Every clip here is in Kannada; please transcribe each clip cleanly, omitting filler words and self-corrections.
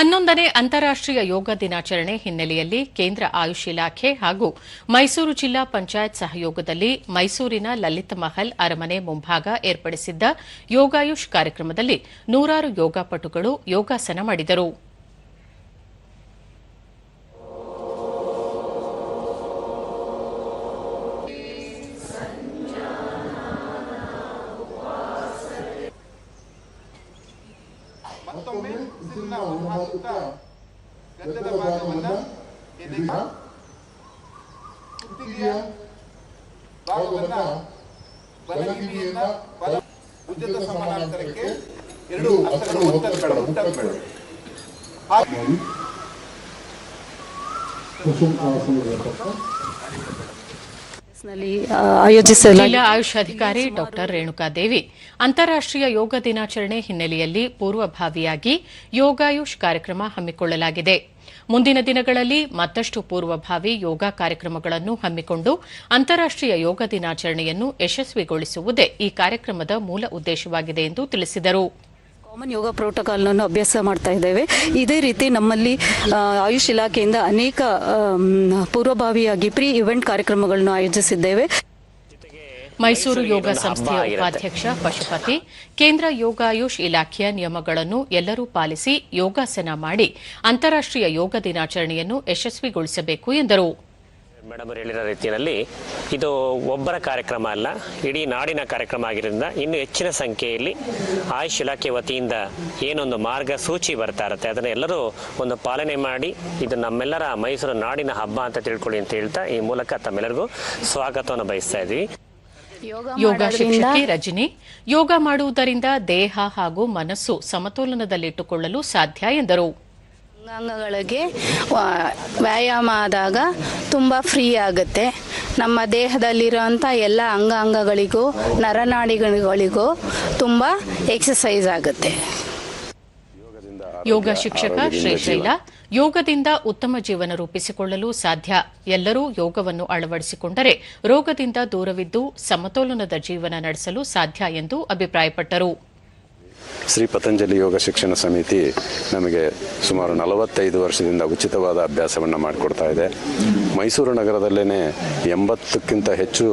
11ನೇ ಅಂತಾರಾಷ್ಟ್ರೀಯ ಯೋಗ ದಿನಾಚರಣೆ ಹಿನ್ನೆಲೆಯಲ್ಲಿ ಕೇಂದ್ರ ಆಯುಷ್ ಇಲಾಖೆ ಹಾಗೂ ಮೈಸೂರು ಜಿಲ್ಲಾ ಪಂಚಾಯತ್ ಸಹಯೋಗದಲ್ಲಿ ಮೈಸೂರಿನ ಲಲಿತ್ ಮಹಲ್ ಅರಮನೆ ಮುಂಭಾಗ ಏರ್ಪಡಿಸಿದ್ದ ಯೋಗಾಯುಷ್ ಕಾರ್ಯಕ್ರಮದಲ್ಲಿ ನೂರಾರು ಯೋಗಪಟುಗಳು ಯೋಗಾಸನ ಮಾಡಿದರು. ಮತ್ತೊಮ್ಮೆ ಉಸಿರಿನ ಹೊರಹಾಕುತ್ತಾ ಗದ್ದದ ಭಾಗವನ್ನು ಎದೆಗೆ ಕುತ್ತಿಗೆಯ ಭಾಗವನ್ನು ಬಲಗಿವಿಯಿಂದ ಬಲ ಭುಜದ ಸಮಾನಾಂತರಕ್ಕೆ ಎರಡು ಹಸ್ತಗಳು ಒತ್ತಬೇಡ. ಜಿಲ್ಲಾ ಆಯುಷ್ ಅಧಿಕಾರಿ ಡಾ ರೇಣುಕಾದೇವಿ ಅಂತಾರಾಷ್ಟ್ರೀಯ ಯೋಗ ದಿನಾಚರಣೆ ಹಿನ್ನೆಲೆಯಲ್ಲಿ ಪೂರ್ವಭಾವಿಯಾಗಿ ಯೋಗಾಯುಷ್ ಕಾರ್ಯಕ್ರಮ ಹಮ್ಮಿಕೊಳ್ಳಲಾಗಿದೆ. ಮುಂದಿನ ದಿನಗಳಲ್ಲಿ ಮತ್ತಷ್ಟು ಪೂರ್ವಭಾವಿ ಯೋಗ ಕಾರ್ಯಕ್ರಮಗಳನ್ನು ಹಮ್ಮಿಕೊಂಡು ಅಂತಾರಾಷ್ಟ್ರೀಯ ಯೋಗ ದಿನಾಚರಣೆಯನ್ನು ಯಶಸ್ವಿಗೊಳಿಸುವುದೇ ಈ ಕಾರ್ಯಕ್ರಮದ ಮೂಲ ಉದ್ದೇಶವಾಗಿದೆ ಎಂದು ತಿಳಿಸಿದರು. ಕಾಮನ್ ಯೋಗ ಪ್ರೋಟೋಕಾಲ್ನನ್ನು ಅಭ್ಯಾಸ ಮಾಡ್ತಾ ಇದ್ದೇವೆ. ಇದೇ ರೀತಿ ನಮ್ಮಲ್ಲಿ ಆಯುಷ್ ಇಲಾಖೆಯಿಂದ ಅನೇಕ ಪೂರ್ವಭಾವಿಯಾಗಿ ಪ್ರೀ ಇವೆಂಟ್ ಕಾರ್ಯಕ್ರಮಗಳನ್ನು ಆಯೋಜಿಸಿದ್ದೇವೆ. ಮೈಸೂರು ಯೋಗ ಸಂಸ್ಥೆಯ ಉಪಾಧ್ಯಕ್ಷ ಪಶುಪತಿ ಕೇಂದ್ರ ಯೋಗಾಯುಷ್ ಇಲಾಖೆಯ ನಿಯಮಗಳನ್ನು ಎಲ್ಲರೂ ಪಾಲಿಸಿ ಯೋಗಾಸನ ಮಾಡಿ ಅಂತಾರಾಷ್ಟ್ರೀಯ ಯೋಗ ದಿನಾಚರಣೆಯನ್ನು ಯಶಸ್ವಿಗೊಳಿಸಬೇಕು ಎಂದರು. ಮೇಡಮ್ ಹೇಳಿರೋ ರೀತಿಯಲ್ಲಿ ಇದು ಒಬ್ಬರ ಕಾರ್ಯಕ್ರಮ ಅಲ್ಲ, ಇಡೀ ನಾಡಿನ ಕಾರ್ಯಕ್ರಮ ಆಗಿರೋದ್ರಿಂದ ಇನ್ನು ಹೆಚ್ಚಿನ ಸಂಖ್ಯೆಯಲ್ಲಿ ಆಯುಷ್ ಇಲಾಖೆ ವತಿಯಿಂದ ಏನೊಂದು ಮಾರ್ಗಸೂಚಿ ಬರ್ತಾ ಇರುತ್ತೆ ಅದನ್ನು ಎಲ್ಲರೂ ಒಂದು ಪಾಲನೆ ಮಾಡಿ ಇದು ನಮ್ಮೆಲ್ಲರ ಮೈಸೂರು ನಾಡಿನ ಹಬ್ಬ ಅಂತ ತಿಳ್ಕೊಳ್ಳಿ ಅಂತ ಹೇಳ್ತಾ ಈ ಮೂಲಕ ತಮ್ಮೆಲ್ಲರಿಗೂ ಸ್ವಾಗತವನ್ನು ಬಯಸ್ತಾ ಇದ್ದೀವಿ. ಯೋಗ ಶಿಕ್ಷಕಿ ರಜನಿ ಯೋಗ ಮಾಡುವುದರಿಂದ ದೇಹ ಹಾಗೂ ಮನಸ್ಸು ಸಮತೋಲನದಲ್ಲಿಟ್ಟುಕೊಳ್ಳಲು ಸಾಧ್ಯ ಎಂದರು. ಅಂಗಾಂಗಗಳಿಗೆ ವ್ಯಾಯಾಮ ಆದಾಗ ತುಂಬ ಫ್ರೀ ಆಗುತ್ತೆ. ನಮ್ಮ ದೇಹದಲ್ಲಿರುವಂಥ ಎಲ್ಲ ಅಂಗಾಂಗಗಳಿಗೂ ನರನಾಡಿಗಳಿಗೂ ತುಂಬ ಎಕ್ಸಸೈಸ್ ಆಗುತ್ತೆ. ಯೋಗ ಶಿಕ್ಷಕ ಶ್ರೀಶೈಲ ಯೋಗದಿಂದ ಉತ್ತಮ ಜೀವನ ರೂಪಿಸಿಕೊಳ್ಳಲು ಸಾಧ್ಯ. ಎಲ್ಲರೂ ಯೋಗವನ್ನು ಅಳವಡಿಸಿಕೊಂಡರೆ ರೋಗದಿಂದ ದೂರವಿದ್ದು ಸಮತೋಲನದ ಜೀವನ ನಡೆಸಲು ಸಾಧ್ಯ ಎಂದು ಅಭಿಪ್ರಾಯಪಟ್ಟರು. ಶ್ರೀ ಪತಂಜಲಿ ಯೋಗ ಶಿಕ್ಷಣ ಸಮಿತಿ ನಮಗೆ ಸುಮಾರು 45 ವರ್ಷದಿಂದ ಉಚಿತವಾದ ಅಭ್ಯಾಸವನ್ನು ಮಾಡಿಕೊಡ್ತಾ ಇದೆ. ಮೈಸೂರು ನಗರದಲ್ಲೇ 80ಕ್ಕಿಂತ ಹೆಚ್ಚು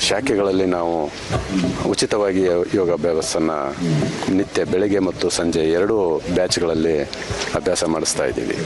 ಶಾಖೆಗಳಲ್ಲಿ ನಾವು ಉಚಿತವಾಗಿ ಯೋಗಾಭ್ಯಾಸವನ್ನು ನಿತ್ಯ ಬೆಳಗ್ಗೆ ಮತ್ತು ಸಂಜೆ 2 ಬ್ಯಾಚ್ಗಳಲ್ಲಿ ಅಭ್ಯಾಸ ಮಾಡಿಸ್ತಾ ಇದ್ದೀವಿ.